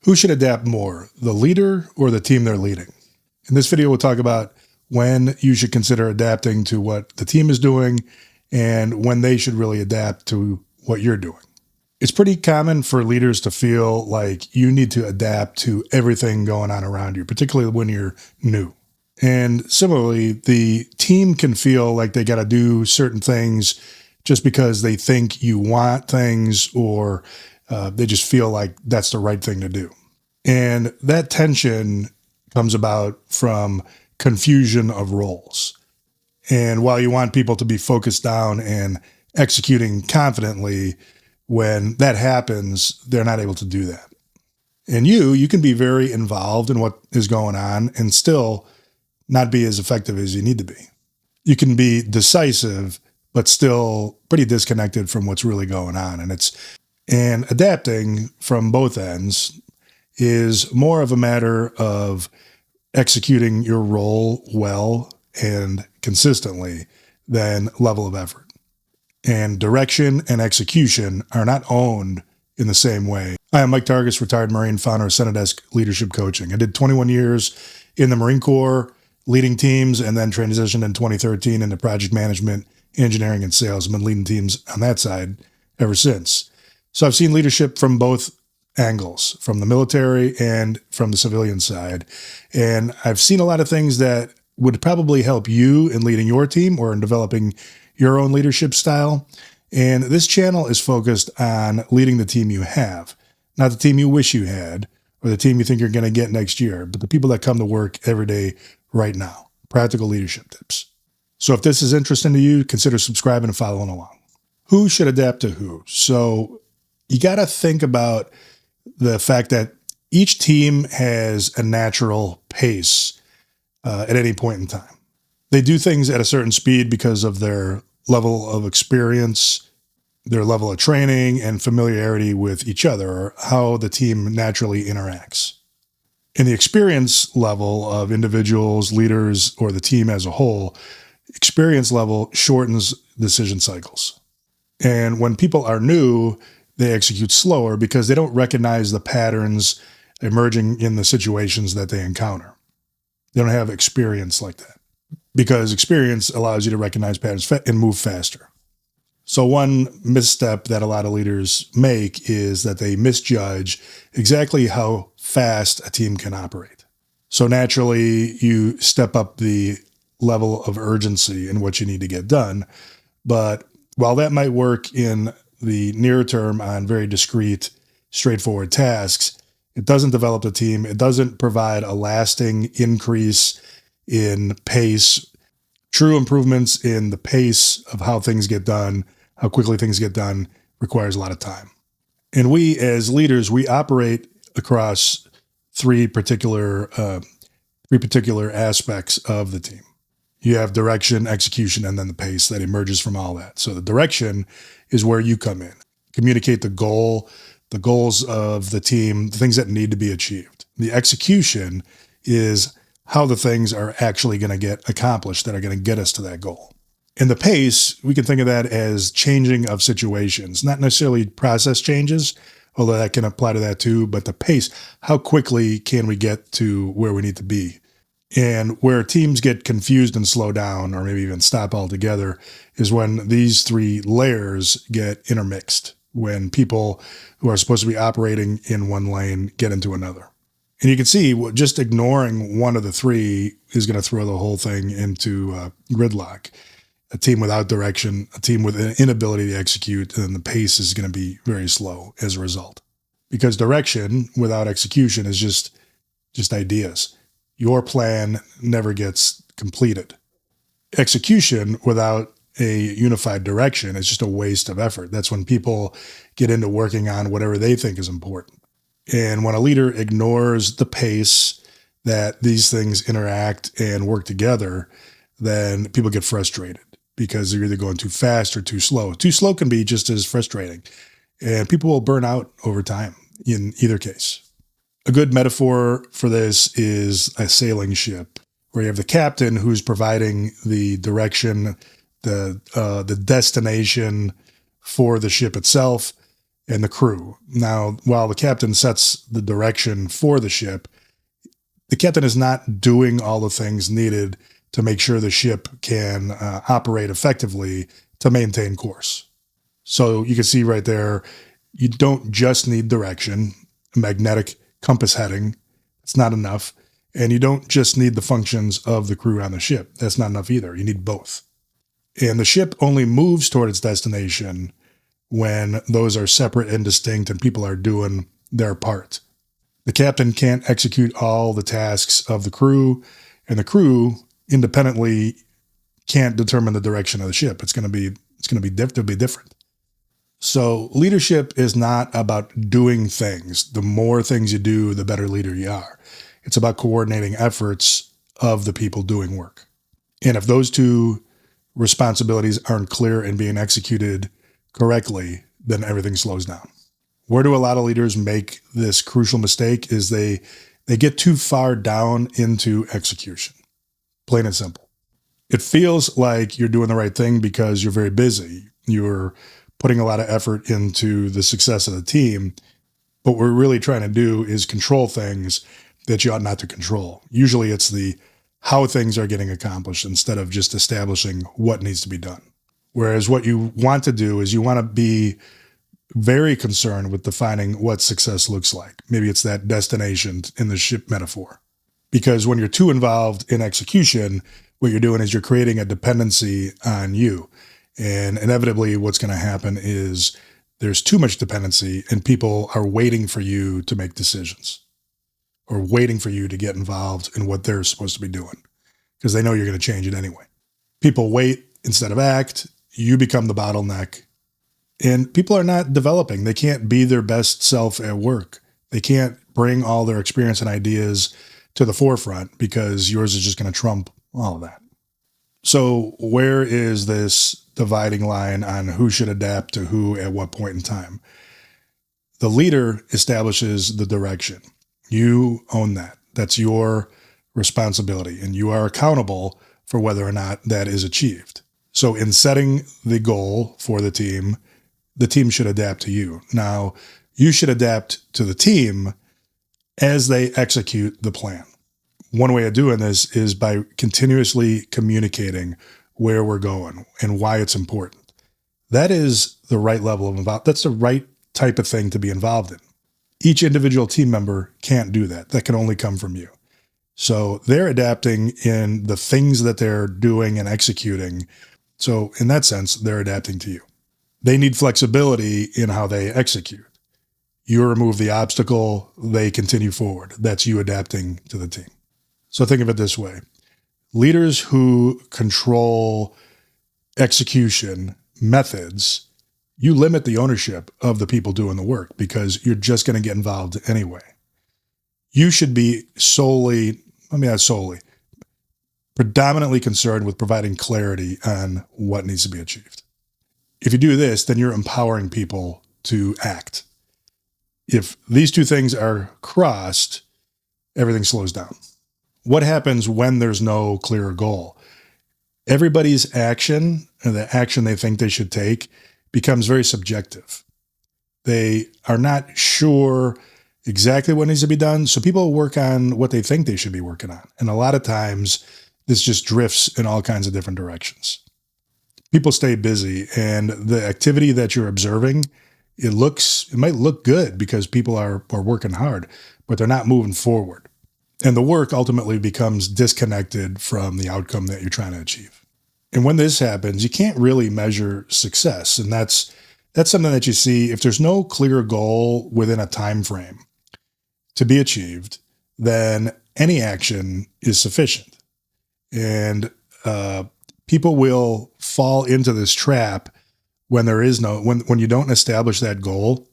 Who should adapt more, the leader or the team they're leading? In this video, we'll talk about when you should consider adapting to what the team is doing and when they should really adapt to what you're doing. It's pretty common for leaders to feel like you need to adapt to everything going on around you, particularly when you're new. And similarly, the team can feel like they got to do certain things just because they think you want things or they just feel like that's the right thing to do. And that tension comes about from confusion of roles. And while you want people to be focused down and executing confidently, when that happens, they're not able to do that. And you can be very involved in what is going on and still not be as effective as you need to be. You can be decisive, but still pretty disconnected from what's really going on. And adapting from both ends is more of a matter of executing your role well and consistently than level of effort. And direction and execution are not owned in the same way. I am Mike Targus, retired Marine, founder of Desk Leadership Coaching. I did 21 years in the Marine Corps, leading teams, and then transitioned in 2013 into project management, engineering, and sales. I've been leading teams on that side ever since. So I've seen leadership from both angles, from the military and from the civilian side. And I've seen a lot of things that would probably help you in leading your team or in developing your own leadership style. And this channel is focused on leading the team you have, not the team you wish you had or the team you think you're going to get next year, but the people that come to work every day right now. Practical leadership tips. So if this is interesting to you, consider subscribing and following along. Who should adapt to who? So you got to think about the fact that each team has a natural pace at any point in time. They do things at a certain speed because of their level of experience, their level of training, and familiarity with each other, or how the team naturally interacts. In the experience level of individuals, leaders, or the team as a whole, experience level shortens decision cycles. And when people are new, they execute slower because they don't recognize the patterns emerging in the situations that they encounter. They don't have experience like that because experience allows you to recognize patterns and move faster. So one misstep that a lot of leaders make is that they misjudge exactly how fast a team can operate. So naturally, you step up the level of urgency in what you need to get done. But while that might work in the near term on very discrete, straightforward tasks, it doesn't develop the team. It doesn't provide a lasting increase in pace, true improvements in the pace of how things get done, how quickly things get done requires a lot of time. And we as leaders, we operate across three particular aspects of the team. You have direction, execution, and then the pace that emerges from all that. So the direction is where you come in. Communicate the goals of the team, the things that need to be achieved. The execution is how the things are actually going to get accomplished that are going to get us to that goal. And the pace, we can think of that as changing of situations, not necessarily process changes, although that can apply to that too, but the pace, how quickly can we get to where we need to be? And where teams get confused and slow down, or maybe even stop altogether, is when these three layers get intermixed, when people who are supposed to be operating in one lane get into another. And you can see just ignoring one of the three is going to throw the whole thing into gridlock. A team without direction, a team with an inability to execute, and the pace is going to be very slow as a result. Because direction without execution is just ideas. Your plan never gets completed. Execution without a unified direction is just a waste of effort. That's when people get into working on whatever they think is important. And when a leader ignores the pace that these things interact and work together, then people get frustrated because they're either going too fast or too slow. Too slow can be just as frustrating, and people will burn out over time in either case. A good metaphor for this is a sailing ship, where you have the captain who's providing the direction, the destination for the ship itself, and the crew. Now, while the captain sets the direction for the ship, the captain is not doing all the things needed to make sure the ship can operate effectively to maintain course. So you can see right there, you don't just need direction, magnetic compass heading. It's not enough. And you don't just need the functions of the crew on the ship. That's not enough either. You need both. And the ship only moves toward its destination when those are separate and distinct and people are doing their part. The captain can't execute all the tasks of the crew, and the crew independently can't determine the direction of the ship. It's going to be different. So leadership is not about doing things. The more things you do, the better leader you are. It's about coordinating efforts of the people doing work. And if those two responsibilities aren't clear and being executed correctly, then everything slows down. Where do a lot of leaders make this crucial mistake is they get too far down into execution. Plain and simple. It feels like you're doing the right thing because you're very busy. You're putting a lot of effort into the success of the team. But what we're really trying to do is control things that you ought not to control. Usually it's the how things are getting accomplished instead of just establishing what needs to be done. Whereas what you want to do is you want to be very concerned with defining what success looks like. Maybe it's that destination in the ship metaphor. Because when you're too involved in execution, what you're doing is you're creating a dependency on you. And inevitably what's going to happen is there's too much dependency and people are waiting for you to make decisions or waiting for you to get involved in what they're supposed to be doing because they know you're going to change it anyway. People wait instead of act. You become the bottleneck. And people are not developing. They can't be their best self at work. They can't bring all their experience and ideas to the forefront because yours is just going to trump all of that. So where is this dividing line on who should adapt to who at what point in time? The leader establishes the direction. You own that. That's your responsibility, and you are accountable for whether or not that is achieved. So in setting the goal for the team should adapt to you. Now, you should adapt to the team as they execute the plan. One way of doing this is by continuously communicating where we're going and why it's important. That is the right level of involvement. That's the right type of thing to be involved in. Each individual team member can't do that. That can only come from you. So they're adapting in the things that they're doing and executing. So in that sense, they're adapting to you. They need flexibility in how they execute. You remove the obstacle, they continue forward. That's you adapting to the team. So think of it this way. Leaders who control execution methods, you limit the ownership of the people doing the work because you're just going to get involved anyway. You should be predominantly concerned with providing clarity on what needs to be achieved. If you do this, then you're empowering people to act. If these two things are crossed, everything slows down. What happens when there's no clear goal? Everybody's action, or the action they think they should take, becomes very subjective. They are not sure exactly what needs to be done, so people work on what they think they should be working on. And a lot of times, this just drifts in all kinds of different directions. People stay busy, and the activity that you're observing, it might look good because people are working hard, but they're not moving forward. And the work ultimately becomes disconnected from the outcome that you're trying to achieve. And when this happens, you can't really measure success. And that's something that you see if there's no clear goal within a time frame to be achieved, then any action is sufficient. And people will fall into this trap when when you don't establish that goal,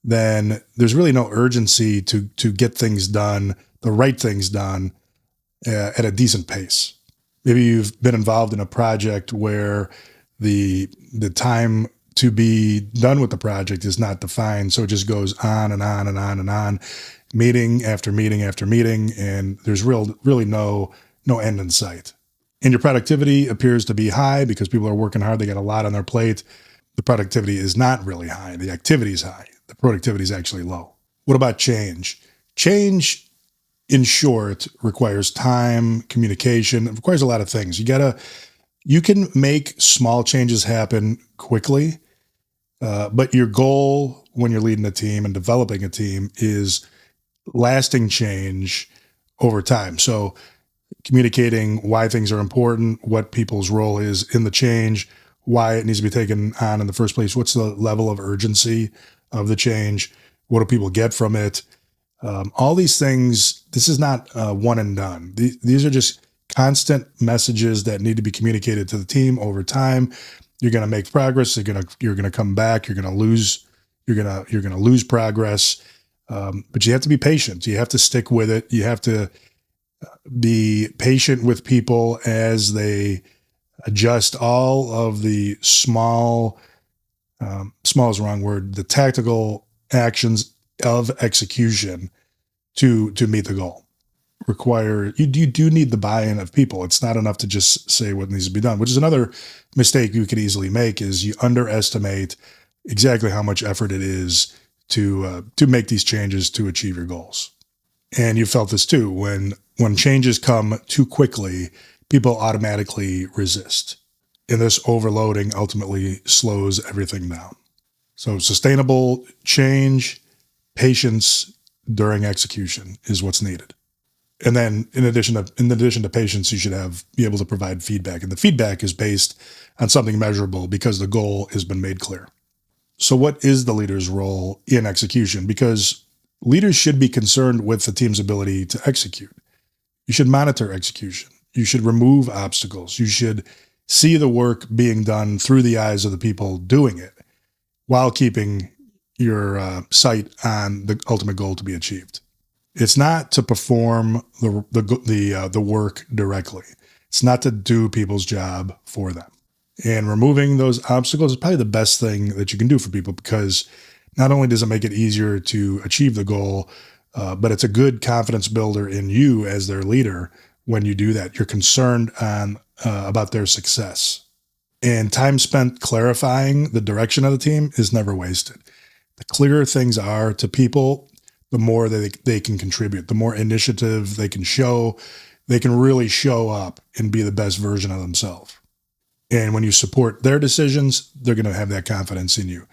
then there's really no urgency to get things done, the right things done at a decent pace. Maybe you've been involved in a project where the time to be done with the project is not defined. So it just goes on and on and on and on, meeting after meeting after meeting, and there's really no end in sight. And your productivity appears to be high because people are working hard. They got a lot on their plate. The productivity is not really high. The activity is high. the productivity is actually low. What about change? Change, in short, requires time, communication. It requires a lot of things. You can make small changes happen quickly, but your goal when you're leading a team and developing a team is lasting change over time. So communicating why things are important, what people's role is in the change, why it needs to be taken on in the first place, what's the level of urgency of the change, what do people get from it. All these things, this is not one and done. These are just constant messages that need to be communicated to the team over time. You're going to make progress. You're going to come back. You're going to lose progress. But you have to be patient. You have to stick with it. You have to be patient with people as they adjust all of the small is the wrong word, the tactical actions of execution to meet the goal. You do need the buy-in of people. It's not enough to just say what needs to be done, which is another mistake you could easily make, is you underestimate exactly how much effort it is to make these changes to achieve your goals. And you felt this too. When changes come too quickly, people automatically resist. And this overloading ultimately slows everything down. So sustainable change, patience during execution is what's needed. And then in addition to patience, you should be able to provide feedback. And the feedback is based on something measurable because the goal has been made clear. So what is the leader's role in execution? Because leaders should be concerned with the team's ability to execute. You should monitor execution. You should remove obstacles. You should see the work being done through the eyes of the people doing it while keeping your sight on the ultimate goal to be achieved. It's not to perform the work directly. It's not to do people's job for them. And removing those obstacles is probably the best thing that you can do for people, because not only does it make it easier to achieve the goal, but it's a good confidence builder in you as their leader when you do that. You're concerned about their success. And time spent clarifying the direction of the team is never wasted. The clearer things are to people, the more they can contribute, the more initiative they can show. They can really show up and be the best version of themselves. And when you support their decisions, they're going to have that confidence in you.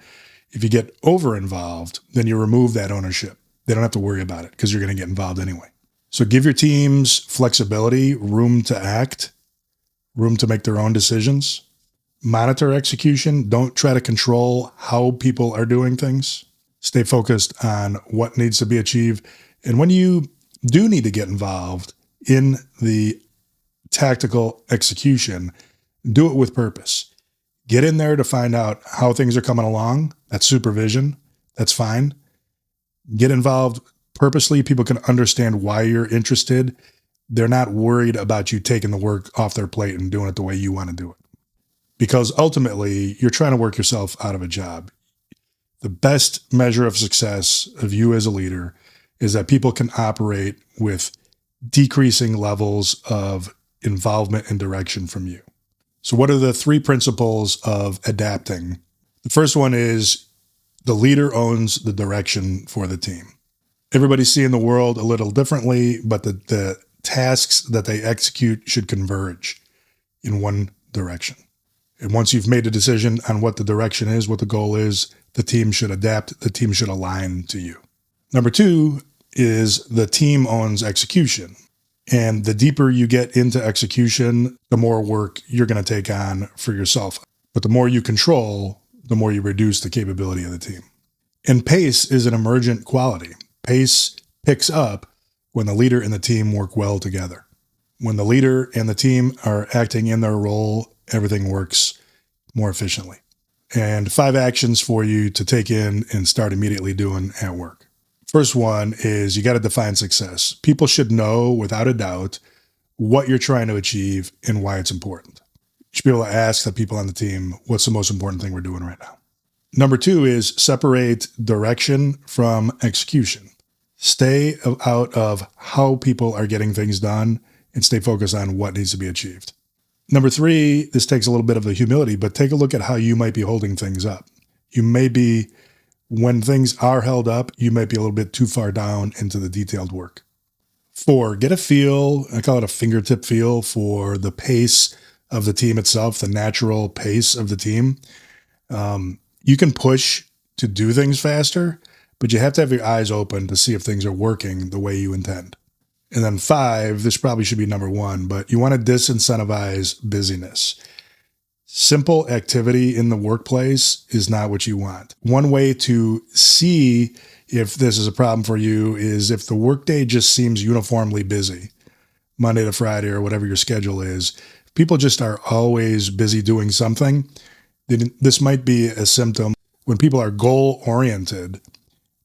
If you get over-involved, then you remove that ownership. They don't have to worry about it because you're going to get involved anyway. So give your teams flexibility, room to act, room to make their own decisions. Monitor execution. Don't try to control how people are doing things. Stay focused on what needs to be achieved. And when you do need to get involved in the tactical execution, do it with purpose. Get in there to find out how things are coming along. That's supervision. That's fine. Get involved purposely. People can understand why you're interested. They're not worried about you taking the work off their plate and doing it the way you want to do it. Because ultimately, you're trying to work yourself out of a job. The best measure of success of you as a leader is that people can operate with decreasing levels of involvement and direction from you. So what are the 3 principles of adapting? The first one is the leader owns the direction for the team. Everybody's seeing the world a little differently, but the tasks that they execute should converge in one direction. And once you've made a decision on what the direction is, what the goal is, the team should adapt, the team should align to you. Number 2 is the team owns execution. And the deeper you get into execution, the more work you're going to take on for yourself. But the more you control, the more you reduce the capability of the team. And pace is an emergent quality. Pace picks up when the leader and the team work well together. When the leader and the team are acting in their role, everything works more efficiently. And 5 actions for you to take in and start immediately doing at work. First one is you got to define success. People should know without a doubt what you're trying to achieve and why it's important. You should be able to ask the people on the team, what's the most important thing we're doing right now? Number 2 is separate direction from execution. Stay out of how people are getting things done and stay focused on what needs to be achieved. Number 3, this takes a little bit of the humility, but take a look at how you might be holding things up. You may be When things are held up, you might be a little bit too far down into the detailed work. 4, get a feel, I call it a fingertip feel, for the pace of the team itself, the natural pace of the team. You can push to do things faster, but you have to have your eyes open to see if things are working the way you intend. And then 5, this probably should be number 1, but you want to disincentivize busyness. Simple activity in the workplace is not what you want. One way to see if this is a problem for you is if the workday just seems uniformly busy, Monday to Friday or whatever your schedule is. If people just are always busy doing something, then this might be a symptom. When people are goal-oriented,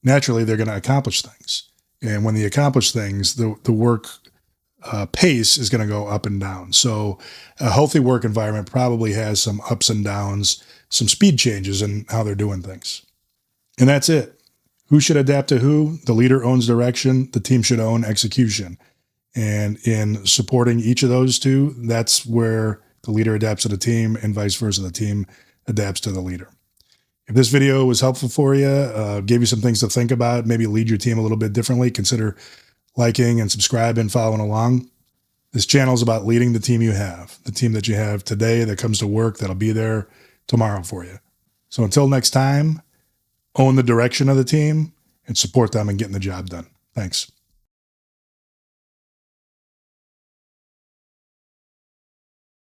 naturally they're going to accomplish things. And when they accomplish things, the work pace is going to go up and down. So a healthy work environment probably has some ups and downs, some speed changes in how they're doing things. And that's it. Who should adapt to who? The leader owns direction. The team should own execution. And in supporting each of those two, that's where the leader adapts to the team and vice versa. The team adapts to the leader. If this video was helpful for you, gave you some things to think about, maybe lead your team a little bit differently, consider liking and subscribing, following along. This channel is about leading the team you have, the team that you have today that comes to work, that'll be there tomorrow for you. So until next time, own the direction of the team and support them in getting the job done. Thanks.